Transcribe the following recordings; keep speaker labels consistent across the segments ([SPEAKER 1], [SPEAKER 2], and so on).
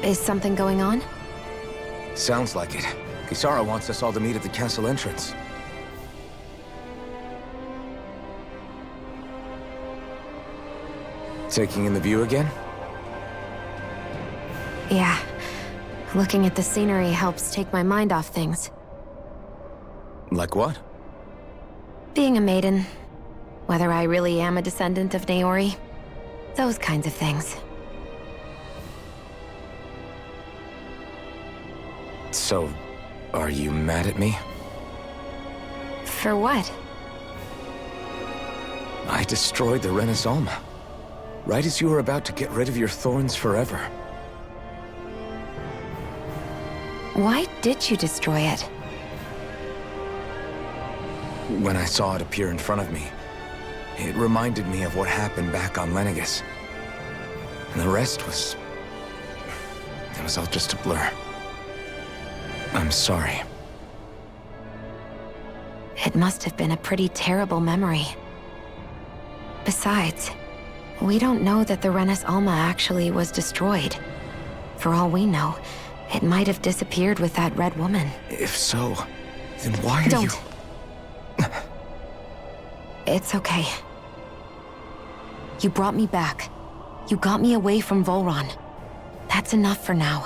[SPEAKER 1] Is something going on?
[SPEAKER 2] Sounds like it. Kisara wants us all to meet at the castle entrance. Taking in the view again?
[SPEAKER 1] Yeah. Looking at the scenery helps take my mind off things.
[SPEAKER 2] Like what?
[SPEAKER 1] Being a maiden. Whether I really am a descendant of Naori. Those kinds of things.
[SPEAKER 2] So, are you mad at me?
[SPEAKER 1] For what?
[SPEAKER 2] I destroyed the Rena's right as you were about to get rid of your thorns forever.
[SPEAKER 1] Why did you destroy it?
[SPEAKER 2] When I saw it appear in front of me, it reminded me of what happened back on Lenegus. And the rest was... it was all just a blur. I'm sorry.
[SPEAKER 1] It must have been a pretty terrible memory. Besides, we don't know that the Rena's actually was destroyed. For all we know, it might have disappeared with that red woman.
[SPEAKER 2] If so, then why are
[SPEAKER 1] Don't. It's okay. You brought me back. You got me away from Volron. That's enough for now.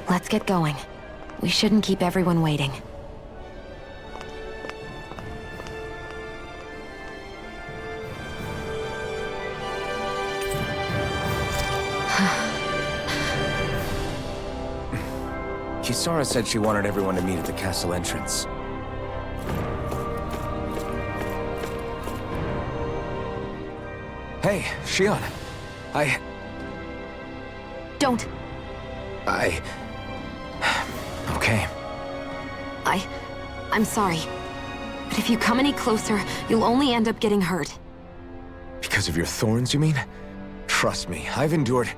[SPEAKER 1] Let's get going. We shouldn't keep everyone waiting.
[SPEAKER 2] Kisara said she wanted everyone to meet at the castle entrance. Hey, Shionne.
[SPEAKER 1] Don't.
[SPEAKER 2] Okay.
[SPEAKER 1] I'm sorry. But if you come any closer, you'll only end up getting hurt.
[SPEAKER 2] Because of your thorns, you mean? Trust me, I've endured...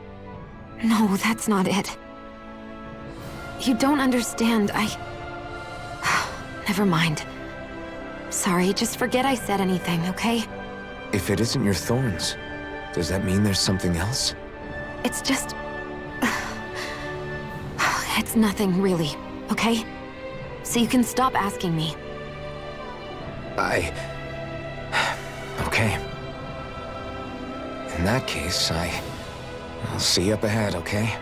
[SPEAKER 1] No, that's not it. You don't understand, Never mind. Sorry, just forget I said anything, okay?
[SPEAKER 2] If it isn't your thorns, does that mean there's something else?
[SPEAKER 1] It's just... It's nothing, really, okay? So you can stop asking me.
[SPEAKER 2] Okay. In that case, I'll see you up ahead, okay?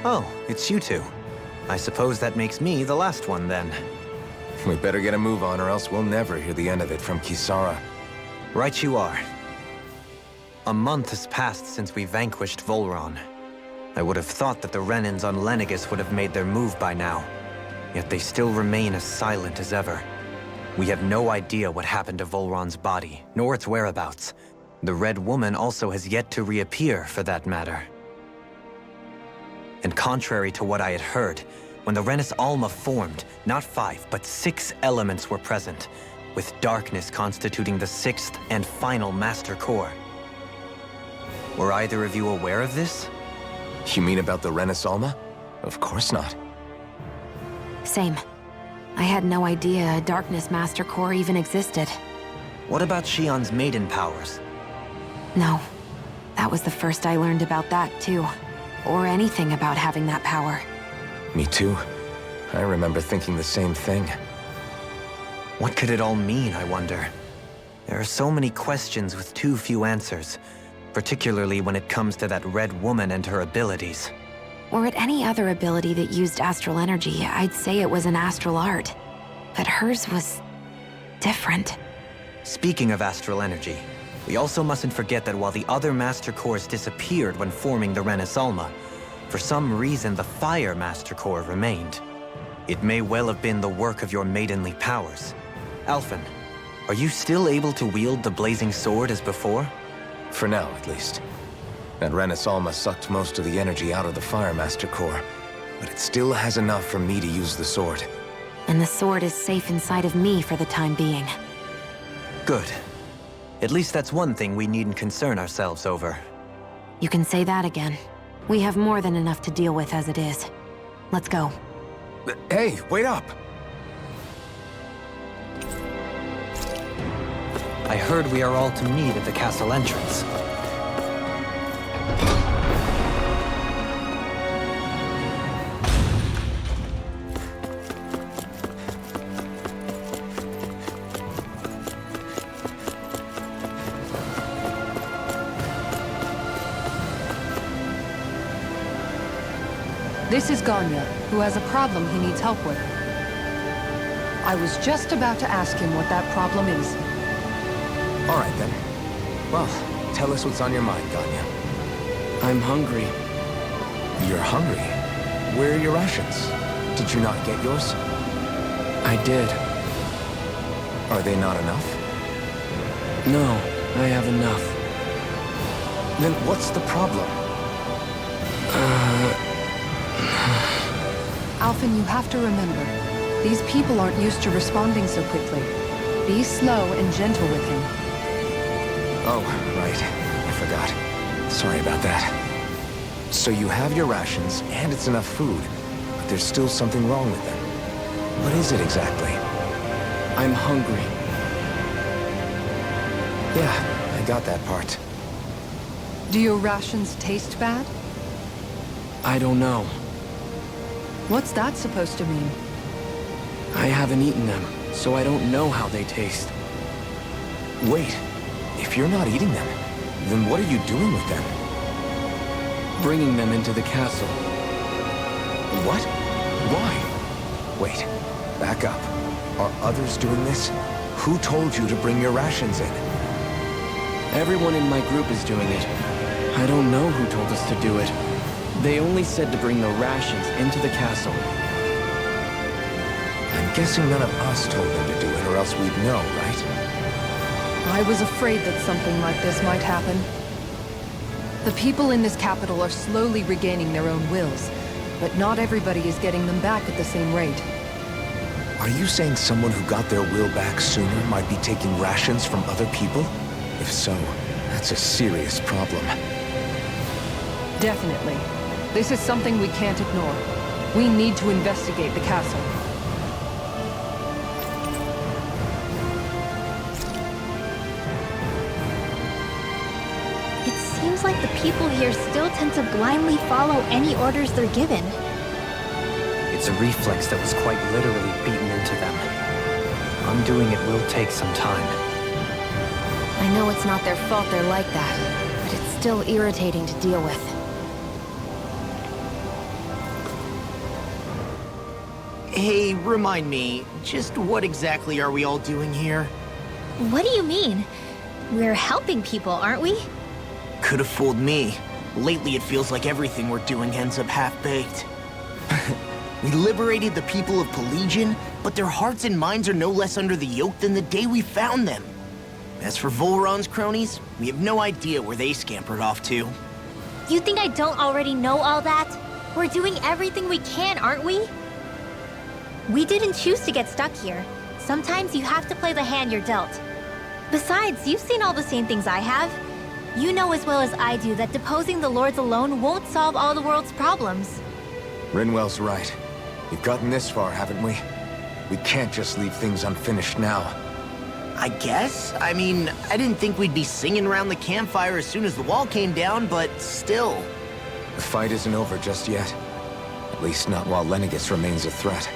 [SPEAKER 3] Oh, it's you two. I suppose that makes me the last one, then.
[SPEAKER 2] We better get a move on, or else we'll never hear the end of it from Kisara.
[SPEAKER 3] Right you are. A month has passed since we vanquished Volron. I would have thought that the Renans on Lenegis would have made their move by now. Yet they still remain as silent as ever. We have no idea what happened to Volron's body, nor its whereabouts. The Red Woman also has yet to reappear, for that matter. And contrary to what I had heard, when the Renis Alma formed, not 5, but 6 elements were present, with darkness constituting the 6th and final master core. Were either of you aware of this?
[SPEAKER 2] You mean about the Renis Alma? Of course not.
[SPEAKER 1] Same. I had no idea a Darkness Master Core even existed.
[SPEAKER 3] What about Shionne's maiden powers?
[SPEAKER 1] No. That was the first I learned about that, too. Or anything about having that power.
[SPEAKER 2] Me too. I remember thinking the same thing.
[SPEAKER 3] What could it all mean, I wonder? There are so many questions with too few answers, particularly when it comes to that Red Woman and her abilities.
[SPEAKER 1] Or at any other ability that used astral energy, I'd say it was an astral art. But hers was different.
[SPEAKER 3] Speaking of astral energy, we also mustn't forget that while the other Master Cores disappeared when forming the Renis Alma, for some reason the Fire Master Core remained. It may well have been the work of your maidenly powers. Alphen, are you still able to wield the blazing sword as before?
[SPEAKER 2] For now, at least. That Renis Alma sucked most of the energy out of the Fire Master Core, but it still has enough for me to use the sword.
[SPEAKER 1] And the sword is safe inside of me for the time being.
[SPEAKER 3] Good. At least that's one thing we needn't concern ourselves over.
[SPEAKER 1] You can say that again. We have more than enough to deal with as it is. Let's go.
[SPEAKER 2] Hey, wait up!
[SPEAKER 3] I heard we are all to meet at the castle entrance.
[SPEAKER 4] This is Ganya, who has a problem he needs help with. I was just about to ask him what that problem is.
[SPEAKER 2] All right, then. Well, tell us what's on your mind, Dahna.
[SPEAKER 5] I'm hungry.
[SPEAKER 2] You're hungry? Where are your rations? Did you not get yours?
[SPEAKER 5] I did.
[SPEAKER 2] Are they not enough?
[SPEAKER 5] No, I have enough.
[SPEAKER 2] Then what's the problem?
[SPEAKER 4] Alphen, you have to remember, these people aren't used to responding so quickly. Be slow and gentle with him.
[SPEAKER 2] Oh, right. I forgot. Sorry about that. So you have your rations, and it's enough food, but there's still something wrong with them. What is it exactly?
[SPEAKER 5] I'm hungry.
[SPEAKER 2] Yeah, I got that part.
[SPEAKER 4] Do your rations taste bad?
[SPEAKER 5] I don't know.
[SPEAKER 4] What's that supposed to mean?
[SPEAKER 5] I haven't eaten them, so I don't know how they taste.
[SPEAKER 2] Wait, if you're not eating them, then what are you doing with them?
[SPEAKER 5] Bringing them into the castle.
[SPEAKER 2] What? Why? Wait, back up. Are others doing this? Who told you to bring your rations in?
[SPEAKER 5] Everyone in my group is doing it. I don't know who told us to do it. They only said to bring the rations into the castle.
[SPEAKER 2] I'm guessing none of us told them to do it, or else we'd know, right?
[SPEAKER 4] I was afraid that something like this might happen. The people in this capital are slowly regaining their own wills, but not everybody is getting them back at the same rate.
[SPEAKER 2] Are you saying someone who got their will back sooner might be taking rations from other people? If so, that's a serious problem.
[SPEAKER 4] Definitely. This is something we can't ignore. We need to investigate the castle.
[SPEAKER 6] It seems like the people here still tend to blindly follow any orders they're given.
[SPEAKER 3] It's a reflex that was quite literally beaten into them. Undoing it will take some time.
[SPEAKER 1] I know it's not their fault they're like that, but it's still irritating to deal with.
[SPEAKER 7] Hey, remind me, just what exactly are we all doing here?
[SPEAKER 6] What do you mean? We're helping people, aren't we?
[SPEAKER 7] Could have fooled me. Lately, it feels like everything we're doing ends up half-baked. We liberated the people of Pelagian, but their hearts and minds are no less under the yoke than the day we found them. As for Volron's cronies, we have no idea where they scampered off to.
[SPEAKER 6] You think I don't already know all that? We're doing everything we can, aren't we? We didn't choose to get stuck here. Sometimes you have to play the hand you're dealt. Besides, you've seen all the same things I have. You know as well as I do that deposing the lords alone won't solve all the world's problems.
[SPEAKER 2] Rinwell's right. We've gotten this far, haven't we? We can't just leave things unfinished now.
[SPEAKER 7] I guess? I mean, I didn't think we'd be singing around the campfire as soon as the wall came down, but still.
[SPEAKER 2] The fight isn't over just yet. At least not while Lenegis remains a threat.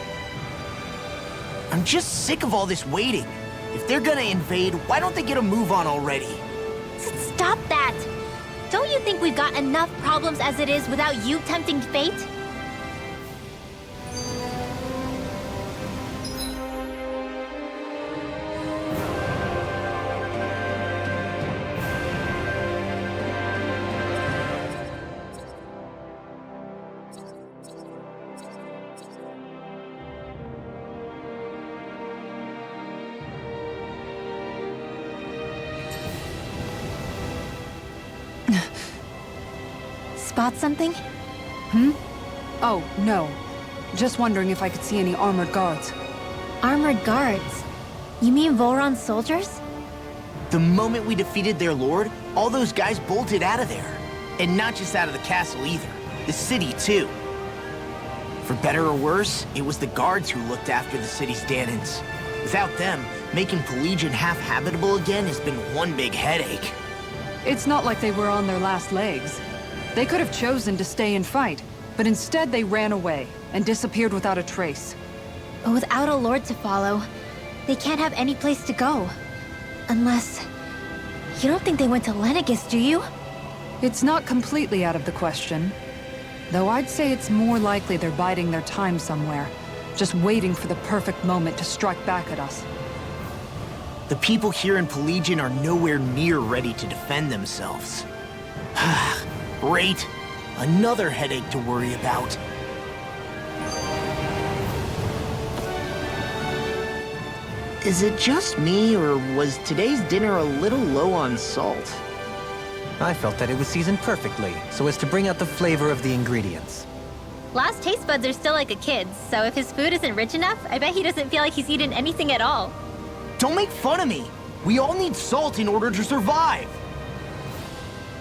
[SPEAKER 7] I'm just sick of all this waiting. If they're gonna invade, why don't they get a move on already?
[SPEAKER 6] Stop that! Don't you think we've got enough problems as it is without you tempting fate? Spot something?
[SPEAKER 4] Oh, no. Just wondering if I could see any armored guards.
[SPEAKER 6] Armored guards? You mean Volron's soldiers?
[SPEAKER 7] The moment we defeated their lord, all those guys bolted out of there. And not just out of the castle either. The city, too. For better or worse, it was the guards who looked after the city's Dahnans. Without them, making Pelagian half-habitable again has been one big headache.
[SPEAKER 4] It's not like they were on their last legs. They could have chosen to stay and fight, but instead they ran away and disappeared without a trace.
[SPEAKER 6] But without a lord to follow, they can't have any place to go. Unless... You don't think they went to Lenegis, do you?
[SPEAKER 4] It's not completely out of the question. Though I'd say it's more likely they're biding their time somewhere, just waiting for the perfect moment to strike back at us.
[SPEAKER 7] The people here in Pelagian are nowhere near ready to defend themselves. Great. Another headache to worry about. Is it just me, or was today's dinner a little low on salt?
[SPEAKER 3] I felt that it was seasoned perfectly, so as to bring out the flavor of the ingredients.
[SPEAKER 6] Last taste buds are still like a kid's, so if his food isn't rich enough, I bet he doesn't feel like he's eaten anything at all.
[SPEAKER 7] Don't make fun of me! We all need salt in order to survive!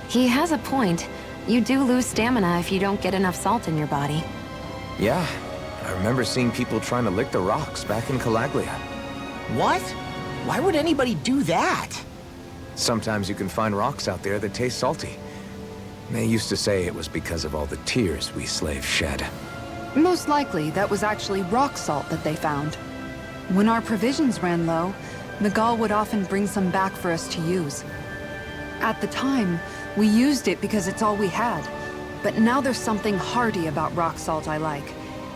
[SPEAKER 1] He has a point. You do lose stamina if you don't get enough salt in your body.
[SPEAKER 2] Yeah, I remember seeing people trying to lick the rocks back in Calaglia.
[SPEAKER 7] What? Why would anybody do that?
[SPEAKER 2] Sometimes you can find rocks out there that taste salty. They used to say it was because of all the tears we slaves shed.
[SPEAKER 4] Most likely, that was actually rock salt that they found. When our provisions ran low, Nagal would often bring some back for us to use. At the time, we used it because it's all we had. But now there's something hearty about rock salt I like.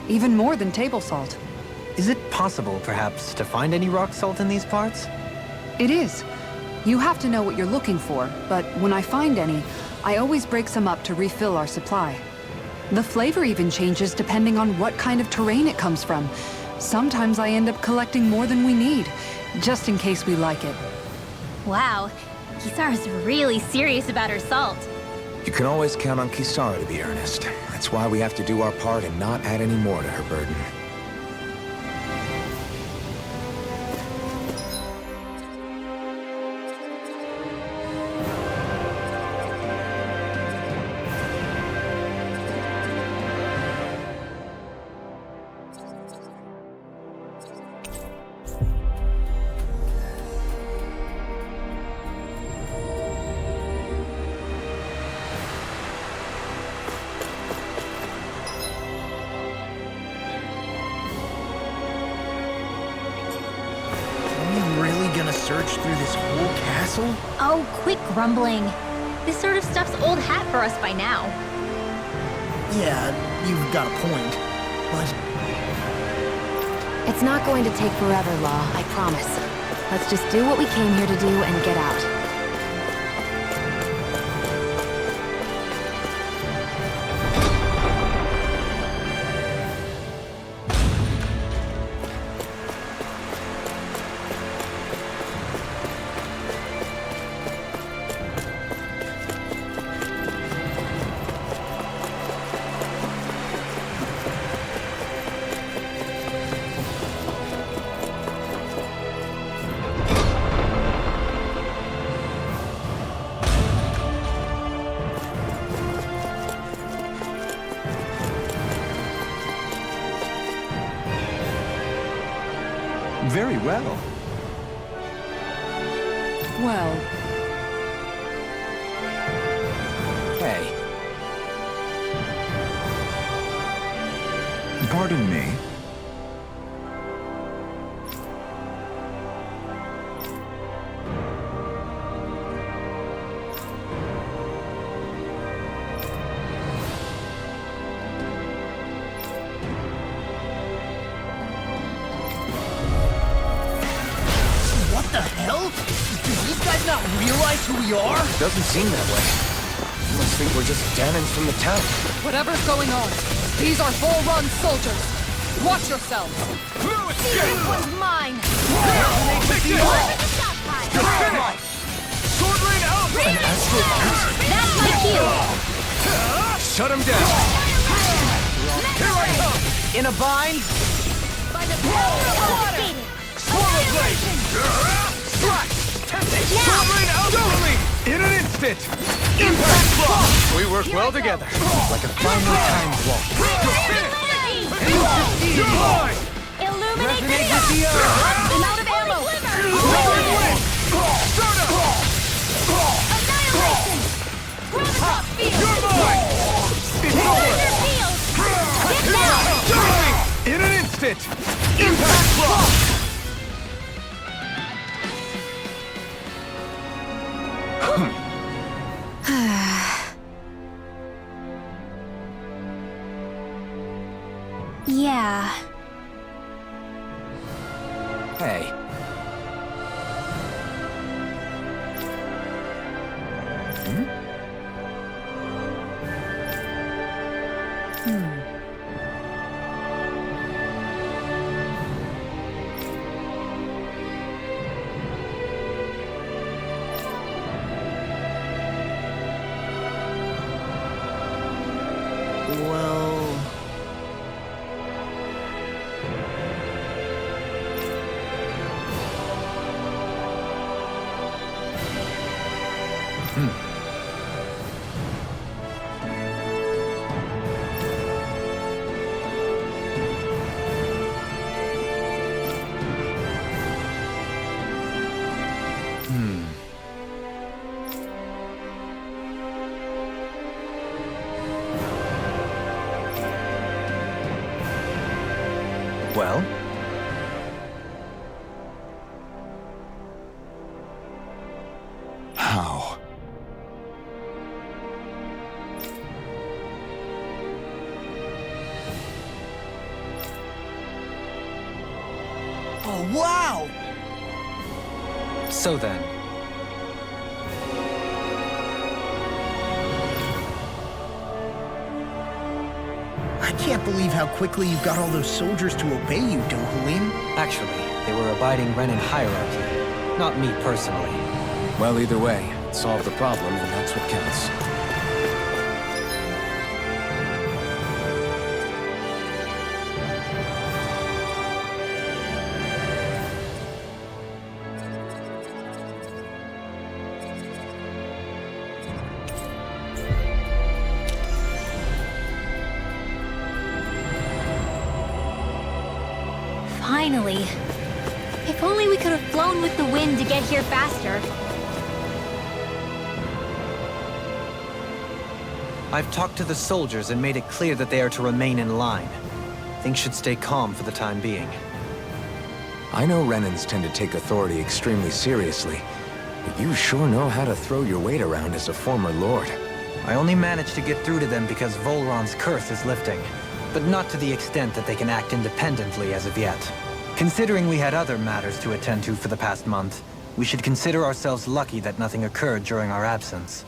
[SPEAKER 4] Even more than table salt.
[SPEAKER 3] Is it possible, perhaps, to find any rock salt in these parts?
[SPEAKER 4] It is. You have to know what you're looking for, but when I find any, I always break some up to refill our supply. The flavor even changes depending on what kind of terrain it comes from. Sometimes I end up collecting more than we need, just in case we like it.
[SPEAKER 6] Wow, Kisara's really serious about her salt.
[SPEAKER 2] You can always count on Kisara to be earnest. That's why we have to do our part and not add any more to her burden.
[SPEAKER 7] Search through this whole castle?
[SPEAKER 6] Oh, quit grumbling. This sort of stuff's old hat for us by now.
[SPEAKER 7] Yeah, you've got a point. But
[SPEAKER 1] It's not going to take forever, Law, I promise. Let's just do what we came here to do and get out.
[SPEAKER 3] Very well.
[SPEAKER 4] Well,
[SPEAKER 2] Hey,
[SPEAKER 8] Pardon me.
[SPEAKER 7] What the hell? Do these guys not realize who we are?
[SPEAKER 2] doesn't seem that way. You must think we're just Dahnans from the town.
[SPEAKER 4] whatever's going on, these are full-run soldiers. Watch yourselves.
[SPEAKER 6] This one's mine! That's my cue!
[SPEAKER 2] Shut him down!
[SPEAKER 3] In a bind?
[SPEAKER 6] By the power of water!
[SPEAKER 2] In an instant! Impact block! We work well together. Like a finely timed walk.
[SPEAKER 6] Illuminate the I'm out of ammo! Annihilation! Gravitas field! Laser field! Get down!
[SPEAKER 2] In an instant! Impact block!
[SPEAKER 6] Yeah.
[SPEAKER 2] Hey.
[SPEAKER 7] Well...
[SPEAKER 3] Well?
[SPEAKER 2] How?
[SPEAKER 7] Oh, wow!
[SPEAKER 3] So then,
[SPEAKER 7] I can't believe how quickly you got all those soldiers to obey you, Dohalim.
[SPEAKER 3] actually, they were abiding Renan hierarchy. Not me personally.
[SPEAKER 2] Well, either way, solve the problem, and that's what counts.
[SPEAKER 6] Finally. If only we could have flown with the wind to get here faster.
[SPEAKER 3] I've talked to the soldiers and made it clear that they are to remain in line. Things should stay calm for the time being.
[SPEAKER 2] I know Renans tend to take authority extremely seriously, but you sure know how to throw your weight around as a former lord.
[SPEAKER 3] I only managed to get through to them because Volron's curse is lifting, but not to the extent that they can act independently as of yet. Considering we had other matters to attend to for the past month, we should consider ourselves lucky that nothing occurred during our absence.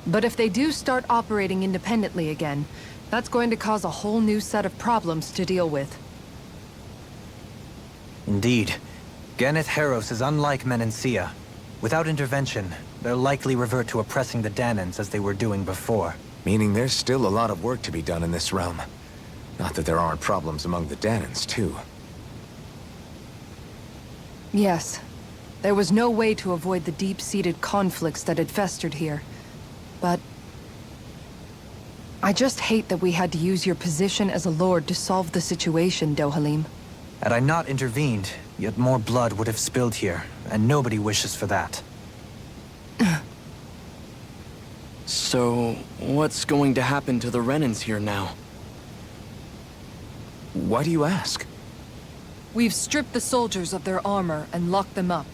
[SPEAKER 4] But if they do start operating independently again, that's going to cause a whole new set of problems to deal with.
[SPEAKER 3] Indeed. Geneth Heros is unlike Menancia. Without intervention, they'll likely revert to oppressing the Dahnans as they were doing before.
[SPEAKER 2] Meaning there's still a lot of work to be done in this realm. Not that there aren't problems among the Dahnans, too.
[SPEAKER 4] Yes. There was no way to avoid the deep-seated conflicts that had festered here. But I just hate that we had to use your position as a lord to solve the situation, Dohalim.
[SPEAKER 3] Had I not intervened, yet more blood would have spilled here, and nobody wishes for that.
[SPEAKER 5] So, what's going to happen to the Renans here now?
[SPEAKER 2] Why do you ask?
[SPEAKER 4] We've stripped the soldiers of their armor and locked them up.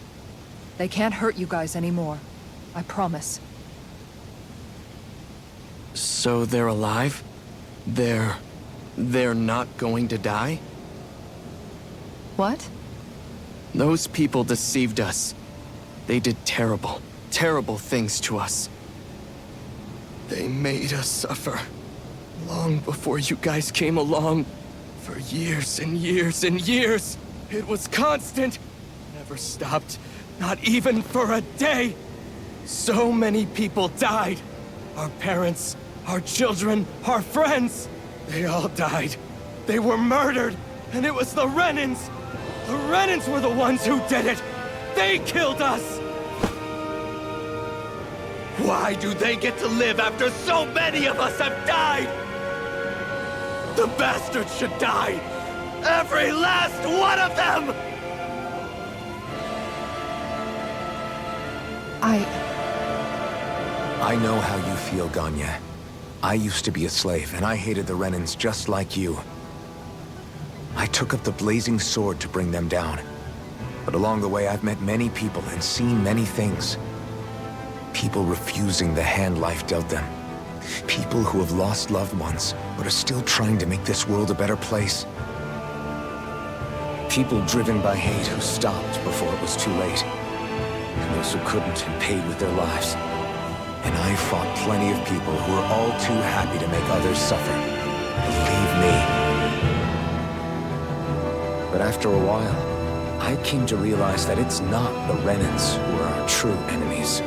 [SPEAKER 4] They can't hurt you guys anymore. I promise.
[SPEAKER 5] So they're alive? They're not going to die?
[SPEAKER 4] What?
[SPEAKER 5] Those people deceived us. They did terrible, terrible things to us. They made us suffer. Long before you guys came along. For years and years and years. It was constant. Never stopped. Not even for a day. So many people died. Our parents, our children, our friends. They all died. They were murdered. And it was the Renans. The Renans were the ones who did it. They killed us. Why do they get to live after so many of us have died? The bastards should die! Every last one of them!
[SPEAKER 2] I know how you feel, Ganya. I used to be a slave, and I hated the Renans just like you. I took up the blazing sword to bring them down. But along the way, I've met many people and seen many things. People refusing the hand life dealt them. People who have lost loved ones, but are still trying to make this world a better place. People driven by hate who stopped before it was too late. And those who couldn't and paid with their lives. And I fought plenty of people who were all too happy to make others suffer. Believe me. But after a while, I came to realize that it's not the Renans who are our true enemies.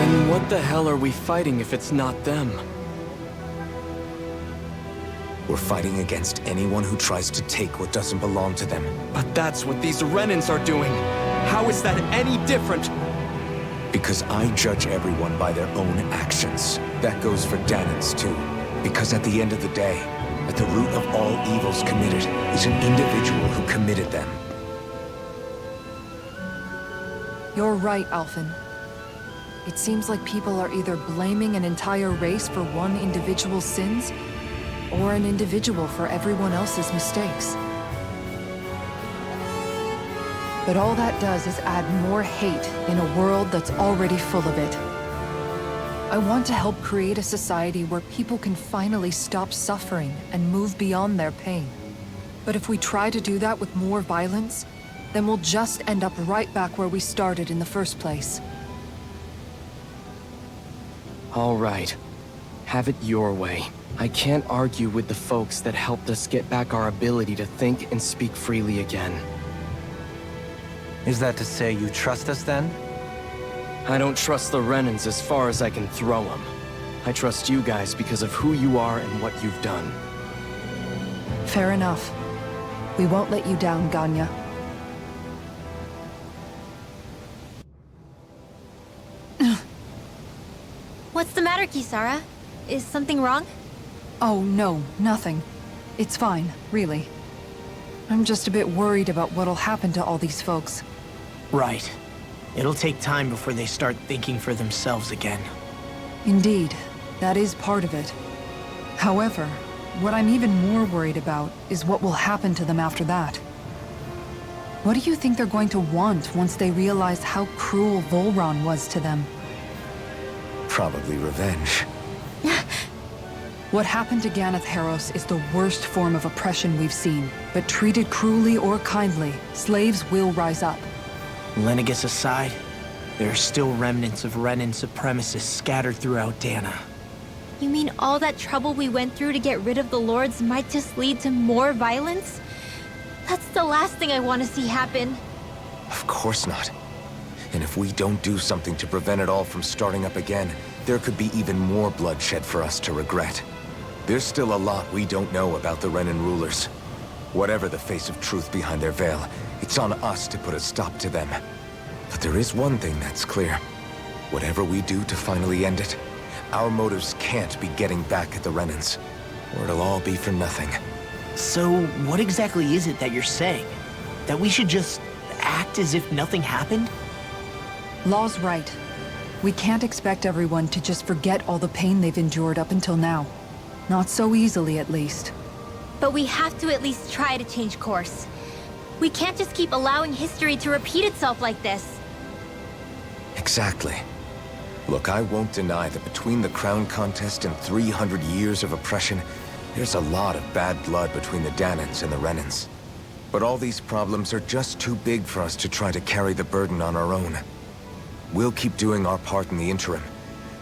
[SPEAKER 5] Then what the hell are we fighting if it's not them?
[SPEAKER 2] We're fighting against anyone who tries to take what doesn't belong to them.
[SPEAKER 5] But that's what these Renans are doing. How is that any different?
[SPEAKER 2] Because I judge everyone by their own actions. That goes for Dahnans too. Because at the end of the day, at the root of all evils committed is an individual who committed them.
[SPEAKER 4] You're right, Alphen. It seems like people are either blaming an entire race for one individual's sins, or an individual for everyone else's mistakes. But all that does is add more hate in a world that's already full of it. I want to help create a society where people can finally stop suffering and move beyond their pain. But if we try to do that with more violence, then we'll just end up right back where we started in the first place.
[SPEAKER 5] All right. Have it your way. I can't argue with the folks that helped us get back our ability to think and speak freely again.
[SPEAKER 3] Is that to say you trust us then?
[SPEAKER 5] I don't trust the Renans as far as I can throw them. I trust you guys because of who you are and what you've done.
[SPEAKER 4] Fair enough. We won't let you down, Ganya.
[SPEAKER 6] What's the matter, Kisara? Is something wrong?
[SPEAKER 4] Oh, no, nothing. It's fine, really. I'm just a bit worried about what'll happen to all these folks.
[SPEAKER 7] Right. It'll take time before they start thinking for themselves again.
[SPEAKER 4] Indeed, that is part of it. However, what I'm even more worried about is what will happen to them after that. What do you think they're going to want once they realize how cruel Volron was to them?
[SPEAKER 2] Probably revenge.
[SPEAKER 4] What happened to Ganeth Heros is the worst form of oppression we've seen. But treated cruelly or kindly, slaves will rise up.
[SPEAKER 7] Lenegis aside, there are still remnants of Renan supremacists scattered throughout Dahna.
[SPEAKER 6] You mean all that trouble we went through to get rid of the Lords might just lead to more violence? That's the last thing I want to see happen.
[SPEAKER 2] Of course not. And if we don't do something to prevent it all from starting up again, there could be even more bloodshed for us to regret. There's still a lot we don't know about the Renan rulers. Whatever the face of truth behind their veil, it's on us to put a stop to them. But there is one thing that's clear. Whatever we do to finally end it, our motives can't be getting back at the Renans, or it'll all be for nothing.
[SPEAKER 7] So, what exactly is it that you're saying? That we should just act as if nothing happened?
[SPEAKER 4] Law's right. We can't expect everyone to just forget all the pain they've endured up until now. Not so easily, at least.
[SPEAKER 6] But we have to at least try to change course. We can't just keep allowing history to repeat itself like this.
[SPEAKER 2] Exactly. Look, I won't deny that between the crown contest and 300 years of oppression, there's a lot of bad blood between the Dahnans and the Renans. But all these problems are just too big for us to try to carry the burden on our own. We'll keep doing our part in the interim,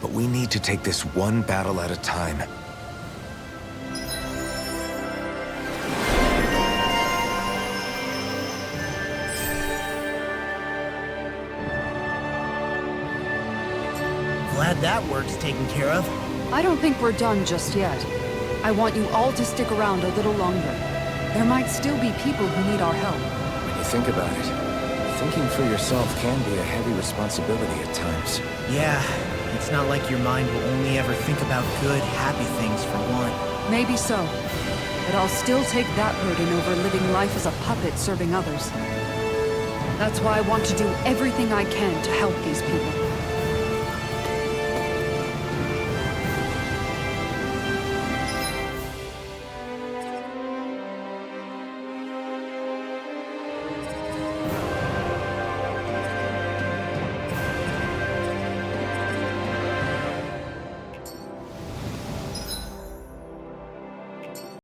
[SPEAKER 2] but we need to take this one battle at a time.
[SPEAKER 7] Glad that work's taken care of.
[SPEAKER 4] I don't think we're done just yet. I want you all to stick around a little longer. There might still be people who need our help.
[SPEAKER 2] When you think about it, thinking for yourself can be a heavy responsibility at times.
[SPEAKER 7] Yeah, it's not like your mind will only ever think about good, happy things for one.
[SPEAKER 4] Maybe so. But I'll still take that burden over living life as a puppet serving others. That's why I want to do everything I can to help these people.